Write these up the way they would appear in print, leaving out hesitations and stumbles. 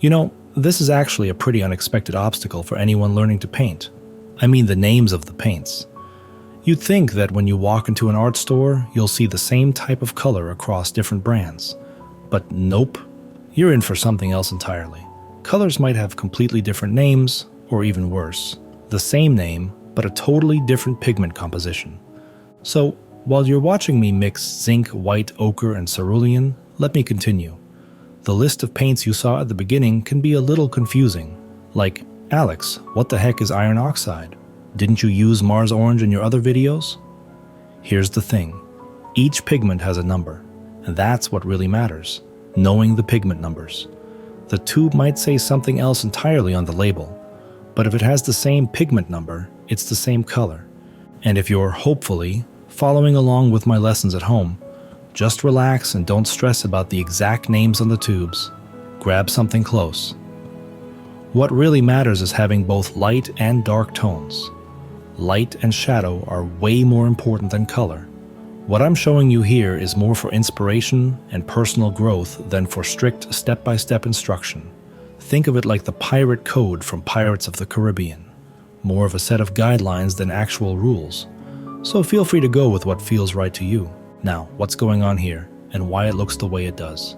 This is actually a pretty unexpected obstacle for anyone learning to paint. I mean the names of the paints. You'd think that when you walk into an art store, you'll see the same type of color across different brands. But nope, you're in for something else entirely. Colors might have completely different names, or even worse, the same name, but a totally different pigment composition. So, while you're watching me mix zinc, white, ochre, and cerulean, let me continue. The list of paints you saw at the beginning can be a little confusing. Like, Alex, what the heck is iron oxide? Didn't you use Mars Orange in your other videos? Here's the thing. Each pigment has a number, and that's what really matters, knowing the pigment numbers. The tube might say something else entirely on the label, but if it has the same pigment number, it's the same color. And if you're, hopefully, following along with my lessons at home, just relax and don't stress about the exact names on the tubes. Grab something close. What really matters is having both light and dark tones. Light and shadow are way more important than color. What I'm showing you here is more for inspiration and personal growth than for strict step-by-step instruction. Think of it like the pirate code from Pirates of the Caribbean. More of a set of guidelines than actual rules. So feel free to go with what feels right to you. Now, what's going on here, and why it looks the way it does?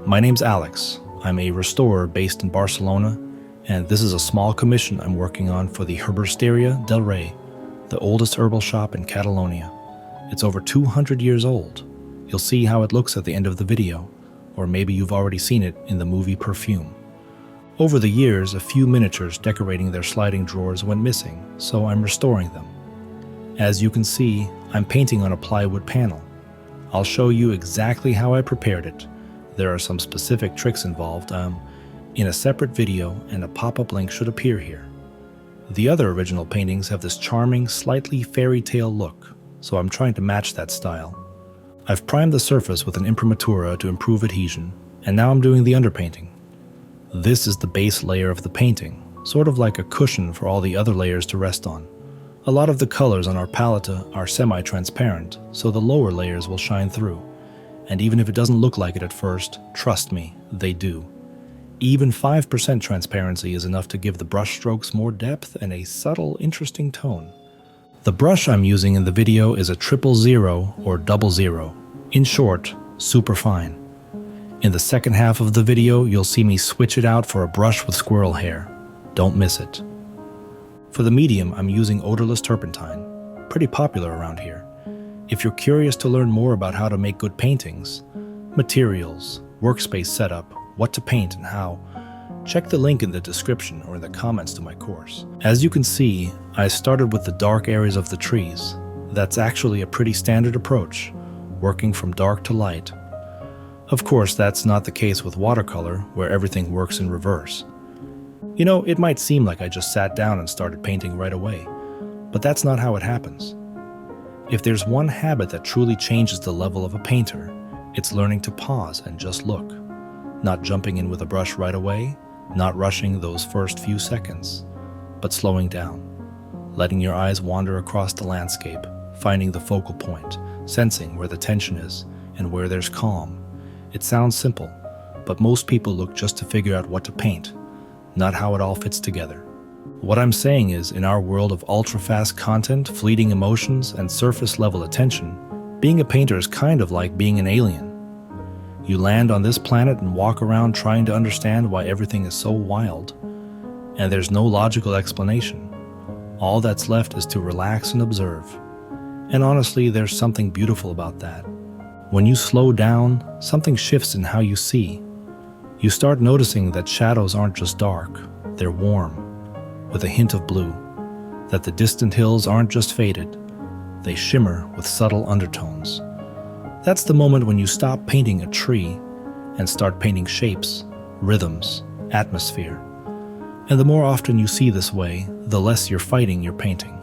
My name's Alex. I'm a restorer based in Barcelona, and this is a small commission I'm working on for the Herbasteria del Rey, the oldest herbal shop in Catalonia. It's over 200 years old. You'll see how it looks at the end of the video, or maybe you've already seen it in the movie Perfume. Over the years, a few miniatures decorating their sliding drawers went missing, so I'm restoring them. As you can see, I'm painting on a plywood panel. I'll show you exactly how I prepared it. There are some specific tricks involved in a separate video, and a pop-up link should appear here. The other original paintings have this charming, slightly fairy tale look, so I'm trying to match that style. I've primed the surface with an imprimatura to improve adhesion, and now I'm doing the underpainting. This is the base layer of the painting, sort of like a cushion for all the other layers to rest on. A lot of the colors on our palette are semi-transparent, so the lower layers will shine through. And even if it doesn't look like it at first, trust me, they do. Even 5% transparency is enough to give the brush strokes more depth and a subtle, interesting tone. The brush I'm using in the video is a 000 or 00. In short, super fine. In the second half of the video, you'll see me switch it out for a brush with squirrel hair. Don't miss it. For the medium, I'm using odorless turpentine, pretty popular around here. If you're curious to learn more about how to make good paintings, materials, workspace setup, what to paint and how, check the link in the description or in the comments to my course. As you can see, I started with the dark areas of the trees. That's actually a pretty standard approach, working from dark to light. Of course, that's not the case with watercolor, where everything works in reverse. It might seem like I just sat down and started painting right away, but that's not how it happens. If there's one habit that truly changes the level of a painter, it's learning to pause and just look. Not jumping in with a brush right away, not rushing those first few seconds, but slowing down, letting your eyes wander across the landscape, finding the focal point, sensing where the tension is and where there's calm. It sounds simple, but most people look just to figure out what to paint, not how it all fits together. What I'm saying is, in our world of ultra-fast content, fleeting emotions, and surface-level attention, being a painter is kind of like being an alien. You land on this planet and walk around trying to understand why everything is so wild, and there's no logical explanation. All that's left is to relax and observe. And honestly, there's something beautiful about that. When you slow down, something shifts in how you see. You start noticing that shadows aren't just dark, they're warm, with a hint of blue. That the distant hills aren't just faded, they shimmer with subtle undertones. That's the moment when you stop painting a tree and start painting shapes, rhythms, atmosphere. And the more often you see this way, the less you're fighting your painting.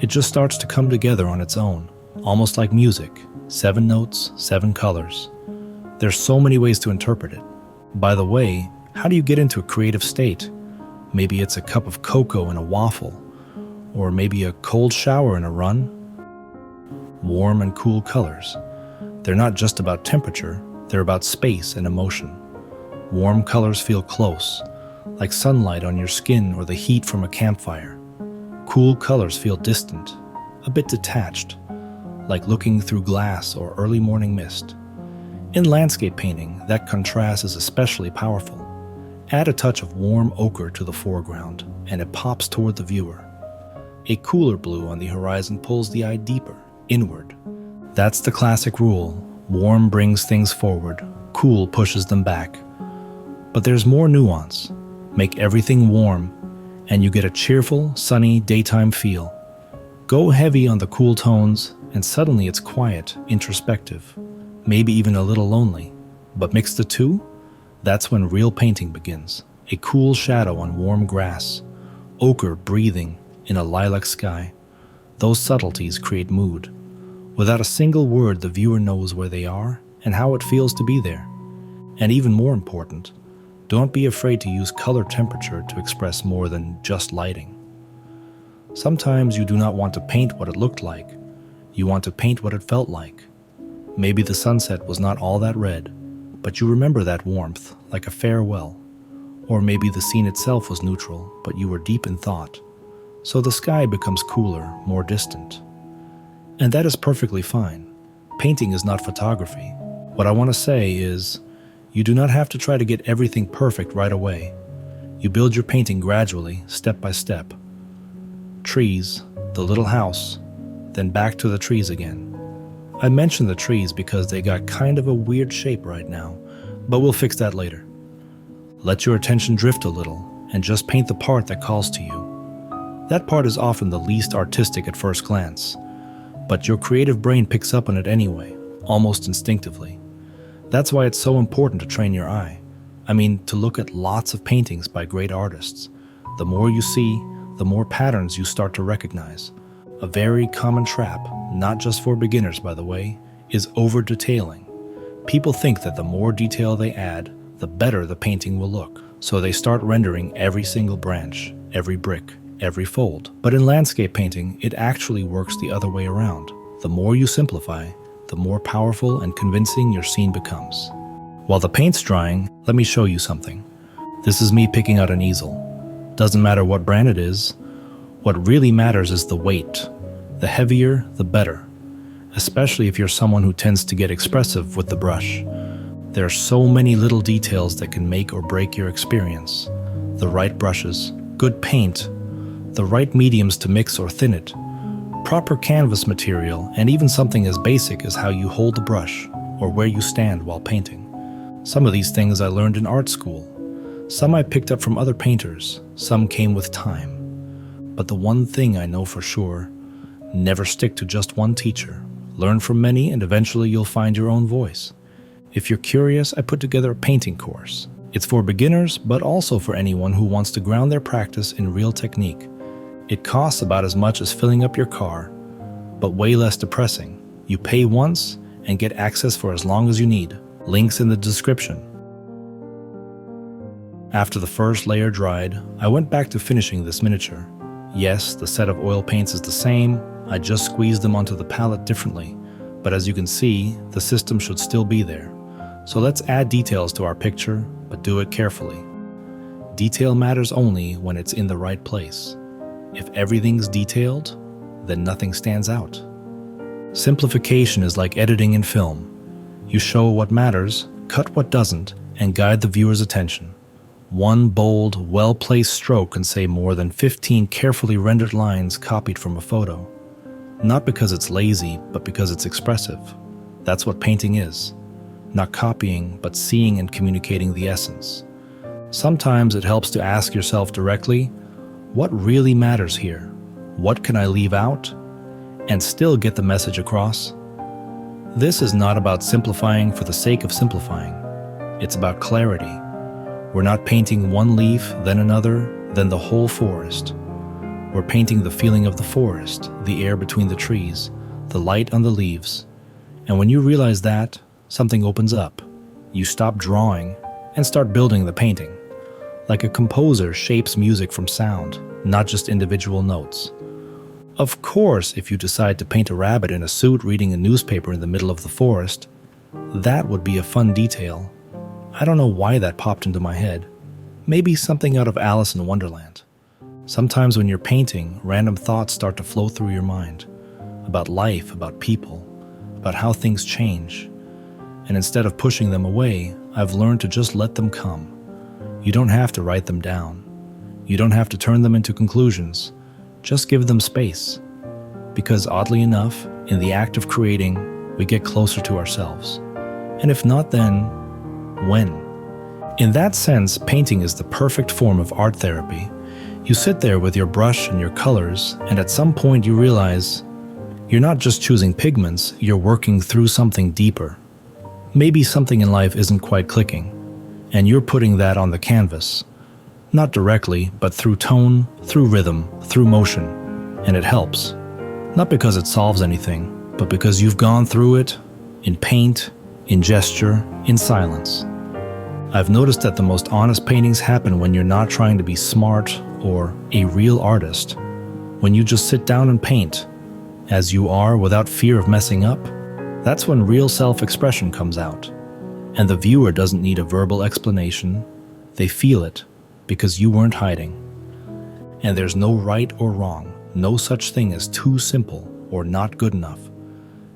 It just starts to come together on its own, almost like music, 7 notes, 7 colors. There's so many ways to interpret it. By the way, how do you get into a creative state? Maybe it's a cup of cocoa and a waffle, or maybe a cold shower and a run. Warm and cool colors. They're not just about temperature, they're about space and emotion. Warm colors feel close, like sunlight on your skin or the heat from a campfire. Cool colors feel distant, a bit detached, like looking through glass or early morning mist. In landscape painting, that contrast is especially powerful. Add a touch of warm ochre to the foreground, and it pops toward the viewer. A cooler blue on the horizon pulls the eye deeper, inward. That's the classic rule. Warm brings things forward, cool pushes them back. But there's more nuance. Make everything warm, and you get a cheerful, sunny, daytime feel. Go heavy on the cool tones, and suddenly it's quiet, introspective, maybe even a little lonely. But mix the two, that's when real painting begins. A cool shadow on warm grass, ochre breathing in a lilac sky. Those subtleties create mood. Without a single word, the viewer knows where they are and how it feels to be there. And even more important, don't be afraid to use color temperature to express more than just lighting. Sometimes you do not want to paint what it looked like. You want to paint what it felt like. Maybe the sunset was not all that red, but you remember that warmth, like a farewell. Or maybe the scene itself was neutral, but you were deep in thought. So the sky becomes cooler, more distant. And that is perfectly fine. Painting is not photography. What I want to say is, you do not have to try to get everything perfect right away. You build your painting gradually, step by step. Trees, the little house, then back to the trees again. I mention the trees because they got kind of a weird shape right now, but we'll fix that later. Let your attention drift a little and just paint the part that calls to you. That part is often the least artistic at first glance, but your creative brain picks up on it anyway, almost instinctively. That's why it's so important to train your eye. I mean, to look at lots of paintings by great artists. The more you see, the more patterns you start to recognize. A very common trap, not just for beginners by the way, is over-detailing. People think that the more detail they add, the better the painting will look. So they start rendering every single branch, every brick, every fold. But in landscape painting, it actually works the other way around. The more you simplify, the more powerful and convincing your scene becomes. While the paint's drying, let me show you something. This is me picking out an easel. Doesn't matter what brand it is. What really matters is the weight. The heavier, the better. Especially if you're someone who tends to get expressive with the brush. There are so many little details that can make or break your experience. The right brushes, good paint, the right mediums to mix or thin it, proper canvas material, and even something as basic as how you hold the brush or where you stand while painting. Some of these things I learned in art school. Some I picked up from other painters, some came with time. But the one thing I know for sure, never stick to just one teacher. Learn from many and eventually you'll find your own voice. If you're curious, I put together a painting course. It's for beginners, but also for anyone who wants to ground their practice in real technique. It costs about as much as filling up your car, but way less depressing. You pay once and get access for as long as you need. Links in the description. After the first layer dried, I went back to finishing this miniature. Yes, the set of oil paints is the same, I just squeezed them onto the palette differently, but as you can see, the system should still be there. So let's add details to our picture, but do it carefully. Detail matters only when it's in the right place. If everything's detailed, then nothing stands out. Simplification is like editing in film. You show what matters, cut what doesn't, and guide the viewer's attention. One bold, well-placed stroke can say more than 15 carefully rendered lines copied from a photo. Not because it's lazy, but because it's expressive. That's what painting is. Not copying, but seeing and communicating the essence. Sometimes it helps to ask yourself directly, what really matters here? What can I leave out? And still get the message across? This is not about simplifying for the sake of simplifying. It's about clarity. We're not painting one leaf, then another, then the whole forest. We're painting the feeling of the forest, the air between the trees, the light on the leaves. And when you realize that, something opens up. You stop drawing and start building the painting. Like a composer shapes music from sound, not just individual notes. Of course, if you decide to paint a rabbit in a suit reading a newspaper in the middle of the forest, that would be a fun detail. I don't know why that popped into my head. Maybe something out of Alice in Wonderland. Sometimes when you're painting, random thoughts start to flow through your mind. About life, about people, about how things change. And instead of pushing them away, I've learned to just let them come. You don't have to write them down. You don't have to turn them into conclusions. Just give them space. Because oddly enough, in the act of creating, we get closer to ourselves. And if not then, when? In that sense, painting is the perfect form of art therapy. You sit there with your brush and your colors, and at some point you realize you're not just choosing pigments, you're working through something deeper. Maybe something in life isn't quite clicking, and you're putting that on the canvas. Not directly, but through tone, through rhythm, through motion. And it helps. Not because it solves anything, but because you've gone through it in paint, in gesture, in silence. I've noticed that the most honest paintings happen when you're not trying to be smart or a real artist. When you just sit down and paint, as you are without fear of messing up, that's when real self-expression comes out. And the viewer doesn't need a verbal explanation. They feel it because you weren't hiding. And there's no right or wrong, no such thing as too simple or not good enough.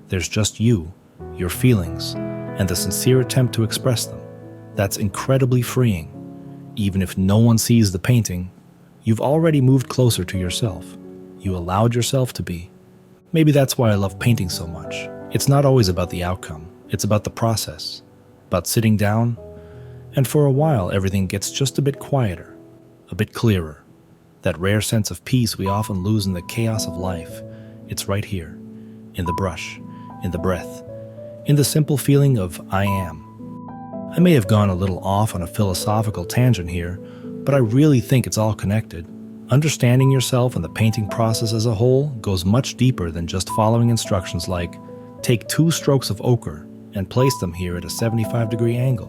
There's just you, your feelings, and the sincere attempt to express them. That's incredibly freeing. Even if no one sees the painting, you've already moved closer to yourself. You allowed yourself to be. Maybe that's why I love painting so much. It's not always about the outcome. It's about the process, about sitting down, and for a while everything gets just a bit quieter, a bit clearer. That rare sense of peace we often lose in the chaos of life, it's right here, in the brush, in the breath, in the simple feeling of I am. I may have gone a little off on a philosophical tangent here, but I really think it's all connected. Understanding yourself and the painting process as a whole goes much deeper than just following instructions like, take 2 strokes of ochre and place them here at a 75-degree angle.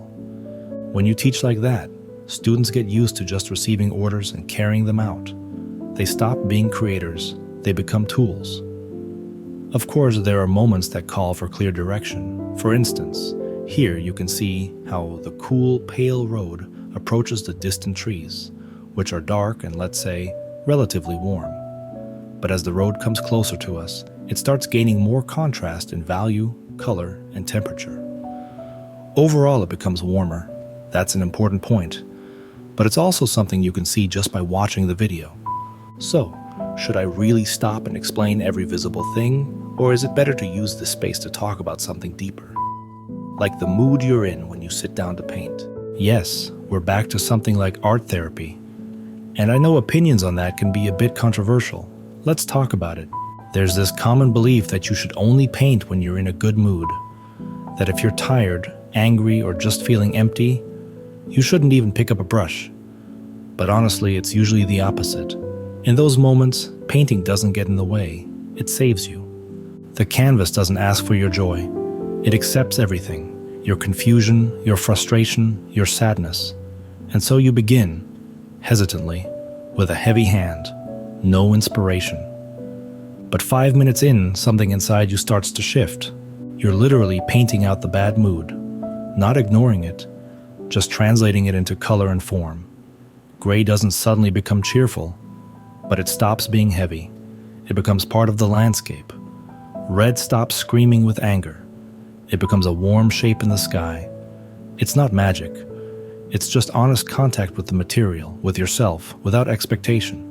When you teach like that, students get used to just receiving orders and carrying them out. They stop being creators, they become tools. Of course, there are moments that call for clear direction. For instance, here you can see how the cool, pale road approaches the distant trees, which are dark and, let's say, relatively warm. But as the road comes closer to us, it starts gaining more contrast in value, color, and temperature. Overall, it becomes warmer. That's an important point. But it's also something you can see just by watching the video. So, should I really stop and explain every visible thing, or is it better to use this space to talk about something deeper? Like the mood you're in when you sit down to paint. Yes, we're back to something like art therapy. And I know opinions on that can be a bit controversial. Let's talk about it. There's this common belief that you should only paint when you're in a good mood. That if you're tired, angry, or just feeling empty, you shouldn't even pick up a brush. But honestly, it's usually the opposite. In those moments, painting doesn't get in the way. It saves you. The canvas doesn't ask for your joy. It accepts everything, your confusion, your frustration, your sadness. And so you begin, hesitantly, with a heavy hand, no inspiration. But 5 minutes in, something inside you starts to shift. You're literally painting out the bad mood, not ignoring it, just translating it into color and form. Gray doesn't suddenly become cheerful, but it stops being heavy. It becomes part of the landscape. Red stops screaming with anger. It becomes a warm shape in the sky. It's not magic. It's just honest contact with the material, with yourself, without expectation.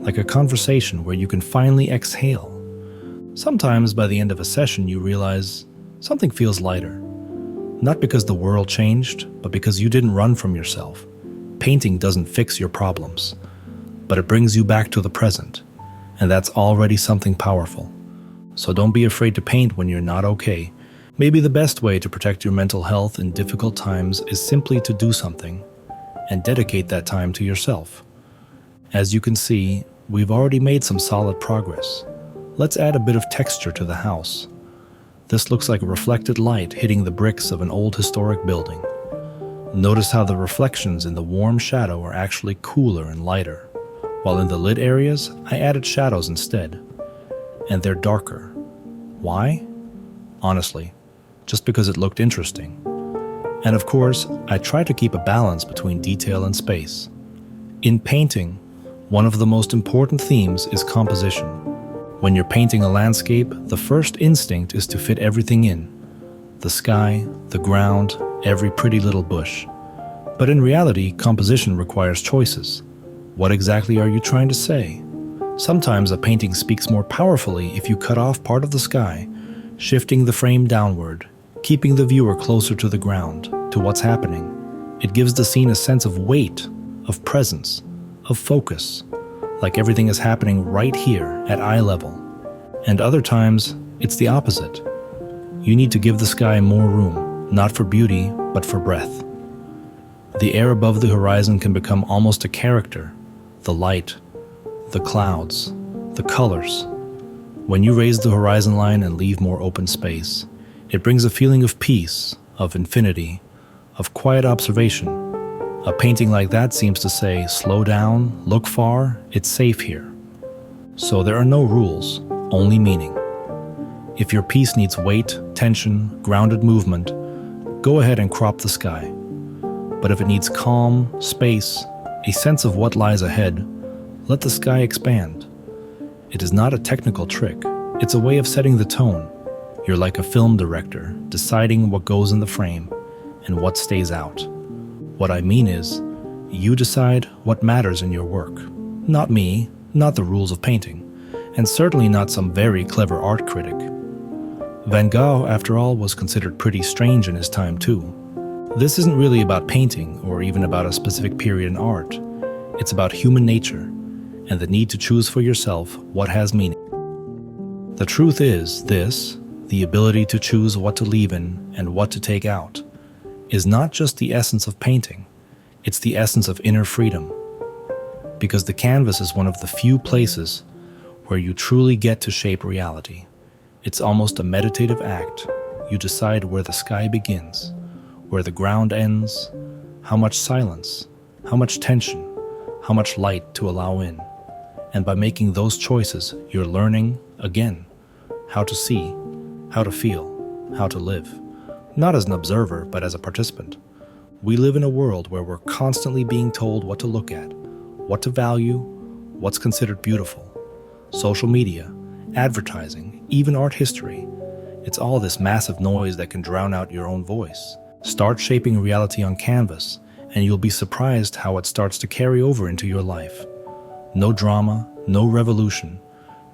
Like a conversation where you can finally exhale. Sometimes by the end of a session you realize something feels lighter. Not because the world changed, but because you didn't run from yourself. Painting doesn't fix your problems, but it brings you back to the present, and that's already something powerful. So don't be afraid to paint when you're not okay. Maybe the best way to protect your mental health in difficult times is simply to do something and dedicate that time to yourself. As you can see, we've already made some solid progress. Let's add a bit of texture to the house. This looks like reflected light hitting the bricks of an old historic building. Notice how the reflections in the warm shadow are actually cooler and lighter, while in the lit areas, I added shadows instead. And they're darker. Why? Honestly, just because it looked interesting. And of course, I try to keep a balance between detail and space. In painting, one of the most important themes is composition. When you're painting a landscape, the first instinct is to fit everything in. The sky, the ground, every pretty little bush. But in reality, composition requires choices. What exactly are you trying to say? Sometimes a painting speaks more powerfully if you cut off part of the sky, shifting the frame downward, keeping the viewer closer to the ground, to what's happening. It gives the scene a sense of weight, of presence, of focus, like everything is happening right here at eye level. And other times, it's the opposite. You need to give the sky more room, not for beauty, but for breath. The air above the horizon can become almost a character, the light, the clouds, the colors. When you raise the horizon line and leave more open space, it brings a feeling of peace, of infinity, of quiet observation. A painting like that seems to say, slow down, look far, it's safe here. So there are no rules, only meaning. If your piece needs weight, tension, grounded movement, go ahead and crop the sky. But if it needs calm, space, a sense of what lies ahead, let the sky expand. It is not a technical trick, it's a way of setting the tone. You're like a film director, deciding what goes in the frame and what stays out. What I mean is, you decide what matters in your work. Not me, not the rules of painting, and certainly not some very clever art critic. Van Gogh, after all, was considered pretty strange in his time too. This isn't really about painting or even about a specific period in art. It's about human nature and the need to choose for yourself what has meaning. The truth is this, the ability to choose what to leave in and what to take out, is not just the essence of painting, it's the essence of inner freedom. Because the canvas is one of the few places where you truly get to shape reality. It's almost a meditative act. You decide where the sky begins, where the ground ends, how much silence, how much tension, how much light to allow in. And by making those choices, you're learning, again, how to see, how to feel, how to live. Not as an observer, but as a participant. We live in a world where we're constantly being told what to look at, what to value, what's considered beautiful. Social media, advertising, even art history. It's all this massive noise that can drown out your own voice. Start shaping reality on canvas, and you'll be surprised how it starts to carry over into your life. No drama, no revolution,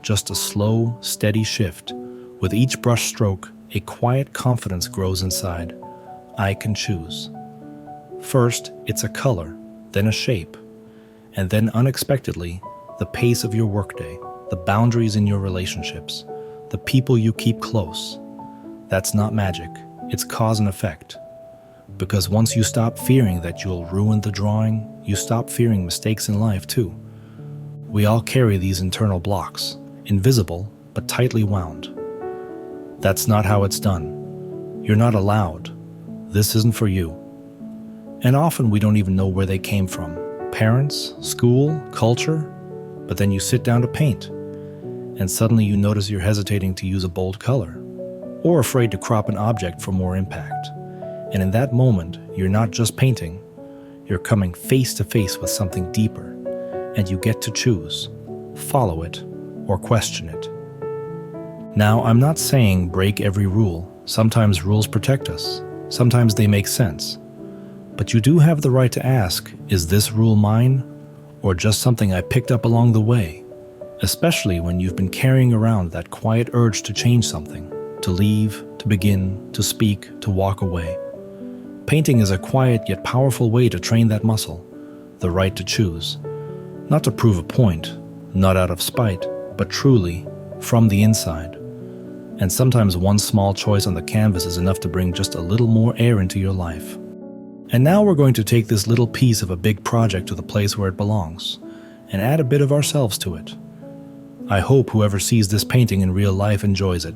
just a slow, steady shift. With each brush stroke, a quiet confidence grows inside. I can choose. First, it's a color, then a shape, and then unexpectedly, the pace of your workday, the boundaries in your relationships, the people you keep close. That's not magic, it's cause and effect. Because once you stop fearing that you'll ruin the drawing, you stop fearing mistakes in life too. We all carry these internal blocks, invisible but tightly wound. That's not how it's done. You're not allowed. This isn't for you. And often we don't even know where they came from. Parents, school, culture, but then you sit down to paint, and suddenly you notice you're hesitating to use a bold color, or afraid to crop an object for more impact. And in that moment, you're not just painting, you're coming face to face with something deeper, and you get to choose, follow it, or question it. Now, I'm not saying break every rule. Sometimes rules protect us. Sometimes they make sense. But you do have the right to ask, is this rule mine, or just something I picked up along the way? Especially when you've been carrying around that quiet urge to change something, to leave, to begin, to speak, to walk away. Painting is a quiet yet powerful way to train that muscle, the right to choose. Not to prove a point, not out of spite, but truly from the inside. And sometimes one small choice on the canvas is enough to bring just a little more air into your life. And now we're going to take this little piece of a big project to the place where it belongs, and add a bit of ourselves to it. I hope whoever sees this painting in real life enjoys it.